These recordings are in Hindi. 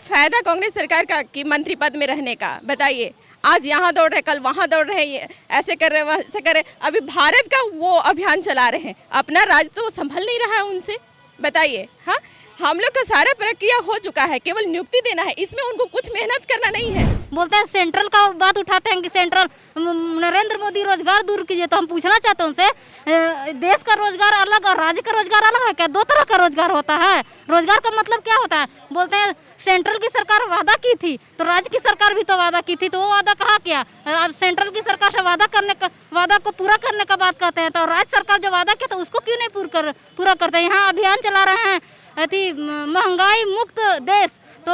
फायदा कांग्रेस सरकार का कि मंत्री पद में रहने का? बताइए। आज यहाँ दौड़ रहे, कल वहाँ दौड़ रहे, ये ऐसे कर रहे, वैसे कर रहे। अभी भारत का वो अभियान चला रहे हैं, अपना राज्य तो संभल नहीं रहा है उनसे। बताइए। हाँ, हम लोग का सारा प्रक्रिया हो चुका है, केवल नियुक्ति देना है, इसमें उनको कुछ मेहनत करना नहीं है। बोलते हैं सेंट्रल का बात उठाते हैं कि सेंट्रल नरेंद्र मोदी रोजगार दूर कीजिए। तो हम पूछना चाहते हैं उनसे, देश का रोजगार अलग और राज्य का रोजगार अलग है क्या? दो तरह का रोजगार होता है। रोजगार का मतलब क्या होता है? बोलते हैं सेंट्रल की सरकार वादा की थी तो राज्य की सरकार भी तो वादा की थी, तो वो वादा कहाँ किया? अब सेंट्रल की सरकार से वादा को पूरा करने का बात कहते हैं, तो राज्य सरकार जो वादा किया तो उसको क्यों नहीं पूरा करते? यहाँ अभियान चला रहे हैं महंगाई मुक्त देश, तो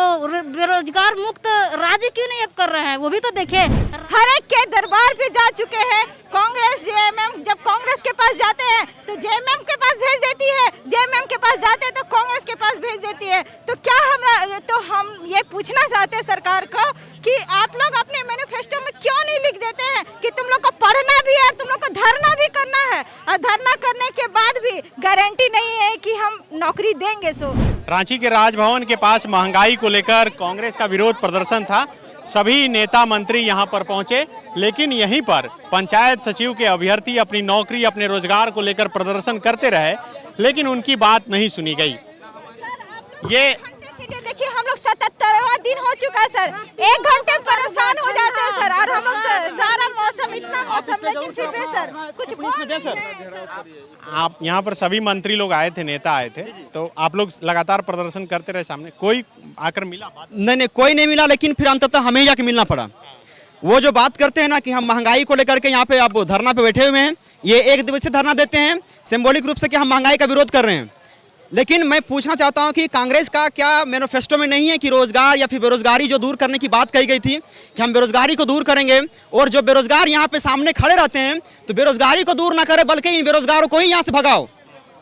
बेरोजगार मुक्त राज्य क्यों नहीं अब कर रहे हैं? वो भी तो देखे। हर एक के दरबार पे जा चुके हैं कांग्रेस। जेएमएम जब कांग्रेस के पास जाते हैं तो जेएमएम के पास भेज देती है, जेएमएम के पास जाते हैं तो कांग्रेस के पास भेज देती है। तो क्या हम ये पूछना चाहते हैं सरकार को कि आप लोग अपने मैनिफेस्टो में क्यों नहीं लिख देते हैं कि तुम लोग को पढ़ना भी है और तुम लोग को धरना भी करना है, और धरना करने के बाद भी गारंटी नहीं है कि हम नौकरी देंगे। सो रांची के राजभवन के पास महंगाई को लेकर कांग्रेस का विरोध प्रदर्शन था। सभी नेता मंत्री यहां पर पहुंचे, लेकिन यहीं पर पंचायत सचिव के अभ्यर्थी अपनी नौकरी, अपने रोजगार को लेकर प्रदर्शन करते रहे, लेकिन उनकी बात नहीं सुनी गई। ये देखिए, हम लोग 77वां दिन हो चुका है सर, 1 घंटे परेशान हो जाते हैं सर, और हम लोग सारा मौसम इतना मौसम, लेकिन फिर भी सर कुछ बोल नहीं रहे हैं सर। आप यहाँ पर सभी मंत्री लोग आए थे, नेता आए थे, तो आप लोग लगातार प्रदर्शन करते रहे, सामने कोई आकर मिला? नहीं, कोई नहीं मिला, लेकिन फिर अंततः हमें ही जाके मिलना पड़ा। वो जो बात करते हैं ना कि हम महंगाई को लेकर के यहाँ पे आप धरना पे बैठे हुए हैं, ये 1 दिवसीय धरना देते हैं सिंबॉलिक रूप से कि हम महंगाई का विरोध कर रहे हैं। लेकिन मैं पूछना चाहता हूं कि कांग्रेस का क्या मैनिफेस्टो में नहीं है कि रोजगार या फिर बेरोजगारी जो दूर करने की बात कही गई थी कि हम बेरोजगारी को दूर करेंगे, और जो बेरोजगार यहां पे सामने खड़े रहते हैं तो बेरोजगारी को दूर ना करें बल्कि इन बेरोजगारों को ही यहां से भगाओ।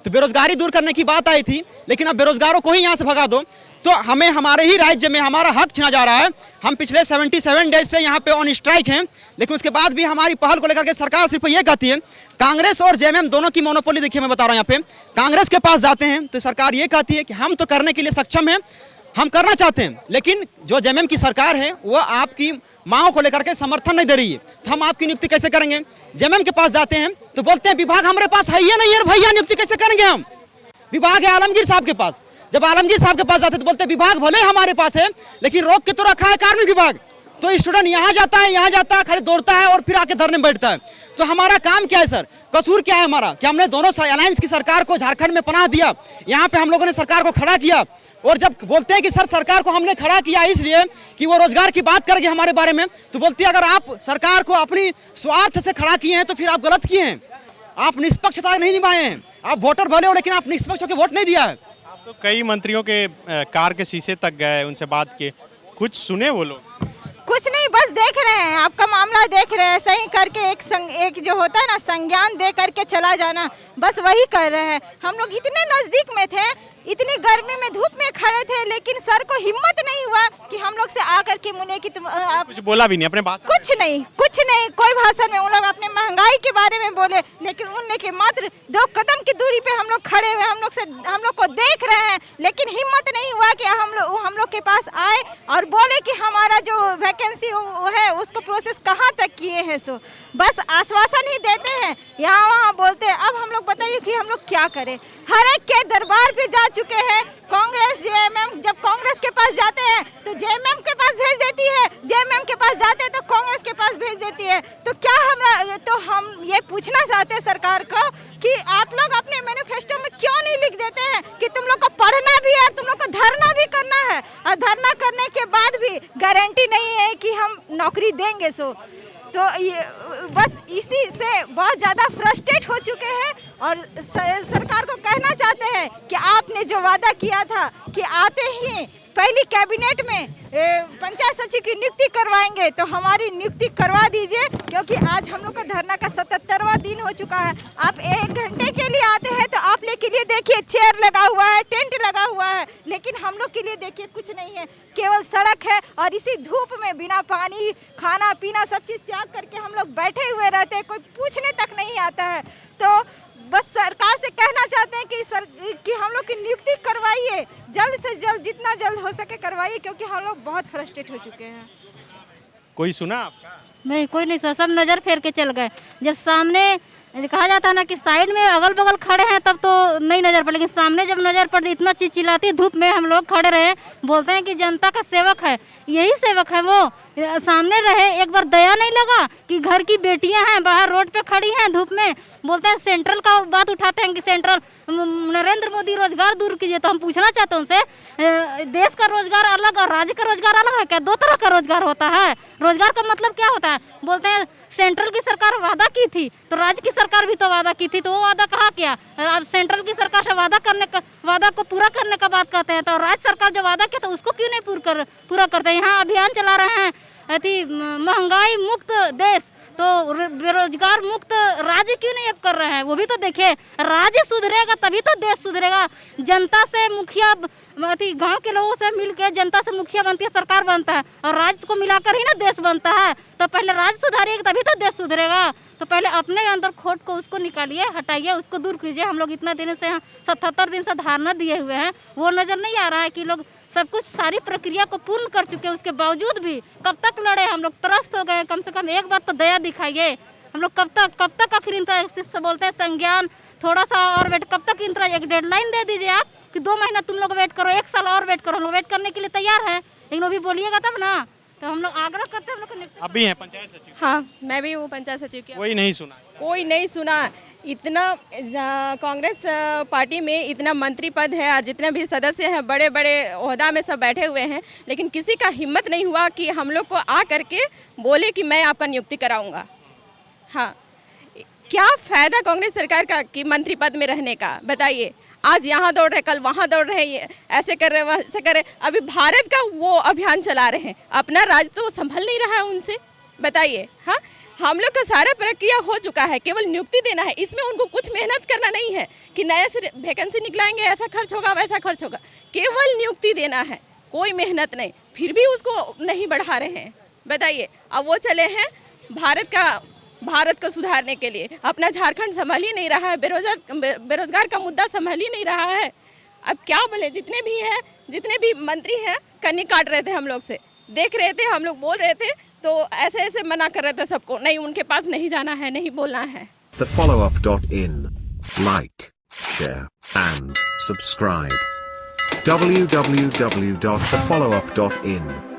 तो बेरोजगारी दूर करने की बात आई थी, लेकिन अब बेरोजगारों को ही यहां से भगा दो, तो हमें हमारे ही राज्य में हमारा हक छीना जा रहा है। हम पिछले 77 डेज से यहाँ पे ऑन स्ट्राइक हैं, लेकिन उसके बाद भी हमारी पहल को लेकर के सरकार सिर्फ ये कहती है, कांग्रेस और जेएमएम दोनों की मोनोपोली। देखिए, मैं बता रहा हूँ, यहाँ पे कांग्रेस के पास जाते हैं तो सरकार ये कहती है कि हम तो करने के लिए सक्षम हैं, हम करना चाहते हैं, लेकिन जो जेएमएम की सरकार है वो आपकी मांगों को लेकर के समर्थन नहीं दे रही है, तो हम आपकी नियुक्ति कैसे करेंगे? जेएमएम के पास जाते हैं तो बोलते हैं विभाग हमारे पास है ही नहीं है भैया, नियुक्ति कैसे करेंगे हम? विभाग है आलमगीर साहब के पास। जब आलमगीर साहब के पास जाते तो बोलते विभाग भले हमारे पास है, लेकिन रोक के तो रखा है कार्मिक विभाग। तो स्टूडेंट यहाँ जाता है, खाली दौड़ता है और फिर आके धरने में बैठता है। तो हमारा काम क्या है सर? कसूर क्या है हमारा कि हमने दोनों अलायंस की सरकार को झारखंड में पनाह दिया, यहाँ पे हम लोगों ने सरकार को खड़ा किया, और जब बोलते हैं कि सर सरकार को हमने खड़ा किया इसलिए कि वो रोजगार की बात करेगी हमारे बारे में, तो बोलती है अगर आप सरकार को अपनी स्वार्थ से खड़ा किए हैं तो फिर आप गलत किए हैं, आप निष्पक्षता नहीं निभाए हैं। आप वोटर भले हो लेकिन आप निष्पक्ष होकर वोट नहीं दिया है। तो कई मंत्रियों के कार के शीशे तक गए, उनसे बात किए, कुछ सुने वो लोग? कुछ नहीं, बस देख रहे हैं, आपका मामला देख रहे हैं, सही करके एक जो होता है ना संज्ञान दे करके चला जाना, बस वही कर रहे हैं। हम लोग इतने नजदीक में थे, इतनी गर्मी में धूप में खड़े थे, लेकिन सर को हिम्मत नहीं हुआ कि हम लोग से आकर के मुने कि तुम कुछ बोला भी नहीं अपने भाषण? कुछ नहीं, कोई भाषण में। उन लोग अपने महंगाई के बारे में बोले, लेकिन उनने के मात्र 2 कदम की दूरी पे हम लोग खड़े हुए, हम लोग को देख रहे हैं, लेकिन हिम्मत नहीं हुआ कि हम लोग के पास आए और बोले कि हमारा जो वैकेंसी है उसको प्रोसेस कहाँ तक किए हैं। सो बस आश्वासन ही देते हैं, यहाँ वहाँ बोलते हैं। अब हम लोग बताइए कि हम लोग क्या करें? हर एक के दरबार पे जा चुके हैं कांग्रेस। जेएमएम जब कांग्रेस के पास जाते हैं तो जेएमएम के पास भेज देती है, जेएमएम के पास जाते हैं तो कांग्रेस के पास भेज देती है। तो क्या हम ये पूछना चाहते हैं सरकार को कि आप लोग अपने मैनिफेस्टो में क्यों नहीं लिख देते हैं कि तुम लोग को पढ़ना भी है और तुम लोग को धरना भी करना है, और धरना करने के बाद भी गारंटी नहीं है कि हम नौकरी देंगे। सो तो ये बस इसी से बहुत ज़्यादा फ्रस्ट्रेट हो चुके हैं, और सरकार को कहना चाहते हैं कि आपने जो वादा किया था कि आते ही पहली कैबिनेट में पंचायत सचिव की नियुक्ति करवाएंगे, तो हमारी नियुक्ति करवा दीजिए, क्योंकि आज हम लोग का धरना का 77वां दिन हो चुका है। आप 1 घंटे के लिए आते हैं तो आप लोग के लिए देखिए चेयर लगा हुआ है, टेंट लगा हुआ है, लेकिन हम लोग के लिए देखिए कुछ नहीं है, केवल सड़क है, और इसी धूप में बिना पानी, खाना पीना सब चीज़ त्याग करके हम लोग बैठे हुए रहते हैं, कोई पूछने तक नहीं आता है। तो बस सरकार से कहना चाहते हैं कि हम लोग की नियुक्ति करवाइए, जल्द से जल्द, जितना जल्द हो सके करवाइए, क्योंकि हम लोग बहुत फ्रस्ट्रेट हो चुके हैं। कोई सुना आपका? नहीं, कोई नहीं सुना, सब नज़र फेर के चल गए। जब सामने कहा जाता है ना कि साइड में अगल बगल खड़े हैं तब तो नहीं नज़र पड़े, लेकिन सामने जब नज़र पड़ती इतना चिल्लाती धूप में हम लोग खड़े रहे, बोलते हैं कि जनता का सेवक है, यही सेवक है वो। सामने रहे, एक बार दया नहीं लगा कि घर की बेटियां हैं बाहर रोड पे खड़ी हैं धूप में, बोलते हैं सेंट्रल का बात उठाते हैं कि सेंट्रल नरेंद्र मोदी रोजगार दूर कीजिए। तो हम पूछना चाहते हैं उनसे, देश का रोजगार अलग और राज्य का रोजगार अलग है क्या? दो तरह का रोजगार होता है। रोजगार का मतलब क्या होता है? बोलते हैं सेंट्रल की सरकार वादा की थी तो राज्य की सरकार भी तो वादा की थी, तो वो वादा कहाँ किया? सेंट्रल की सरकार से वादा को पूरा करने का बात कहते हैं, तो राज्य सरकार जो वादा किया तो उसको क्यों नहीं पूरा करते? यहाँ अभियान चला रहे हैं अति महंगाई मुक्त देश, तो बेरोजगार मुक्त राज्य क्यों नहीं अब कर रहे हैं? वो भी तो देखिए, राज्य सुधरेगा तभी तो देश सुधरेगा। जनता से मुखिया, गांव के लोगों से मिलकर जनता से मुखिया बनती है, सरकार बनता है, और राज्य को मिलाकर ही ना देश बनता है। तो पहले राज्य सुधारिएगा तभी तो देश सुधरेगा। तो पहले अपने अंदर खोट को उसको निकालिए, हटाइए, उसको दूर कीजिए। हम लोग इतना दिन से 77 दिन से धारणा दिए हुए हैं, वो नज़र नहीं आ रहा है कि लोग सब कुछ सारी प्रक्रिया को पूर्ण कर चुके हैं, उसके बावजूद भी कब तक लड़े? हम लोग त्रस्त हो गए। कम से कम एक बार तो दया दिखाइए। हम लोग कब तक आखिर इंतजार? सिर्फ से बोलते हैं संज्ञान, थोड़ा सा और वेट, कब तक इंतजार? एक डेडलाइन दे दीजिए आप कि 2 महीना तुम लोग वेट करो, 1 साल और वेट करो। हम लोग वेट करने के लिए तैयार हैं, लेकिन वो भी बोलिएगा तब ना। तो हम लोग आग्रह करते हैं हम लोग। अभी हैं पंचायत सचिव? हाँ, मैं भी हूँ पंचायत सचिव की। कोई नहीं सुना? कोई नहीं सुना। इतना कांग्रेस पार्टी में इतना मंत्री पद है और जितने भी सदस्य हैं बड़े बड़े ओहदा में सब बैठे हुए हैं, लेकिन किसी का हिम्मत नहीं हुआ कि हम लोग को आ करके बोले कि मैं आपका नियुक्ति कराऊंगा। हाँ, क्या फ़ायदा कांग्रेस सरकार का कि मंत्री पद में रहने का? बताइए। आज यहाँ दौड़ रहे, कल वहाँ दौड़ रहे, ऐसे कर रहे, वैसे कर रहे। अभी भारत का वो अभियान चला रहे हैं, अपना राज्य तो संभल नहीं रहा है उनसे। बताइए। हाँ, हम लोग का सारा प्रक्रिया हो चुका है, केवल नियुक्ति देना है। इसमें उनको कुछ मेहनत करना नहीं है कि नया से वैकेंसी निकलाएंगे, ऐसा खर्च होगा वैसा खर्च होगा। केवल नियुक्ति देना है, कोई मेहनत नहीं। फिर भी उसको नहीं बढ़ा रहे हैं। बताइए। अब वो चले हैं भारत को सुधारने के लिए, अपना झारखंड संभाल ही नहीं रहा है, बेरोजगार का मुद्दा संभाल ही नहीं रहा है। अब क्या बोले, जितने भी मंत्री हैं कन्नी काट रहे थे हम लोग से, देख रहे थे, हम लोग बोल रहे थे तो ऐसे मना कर रहे थे सबको, नहीं उनके पास नहीं जाना है, नहीं बोलना है। TheFollowUp.in. Like, share and subscribe. www.thefollowup.in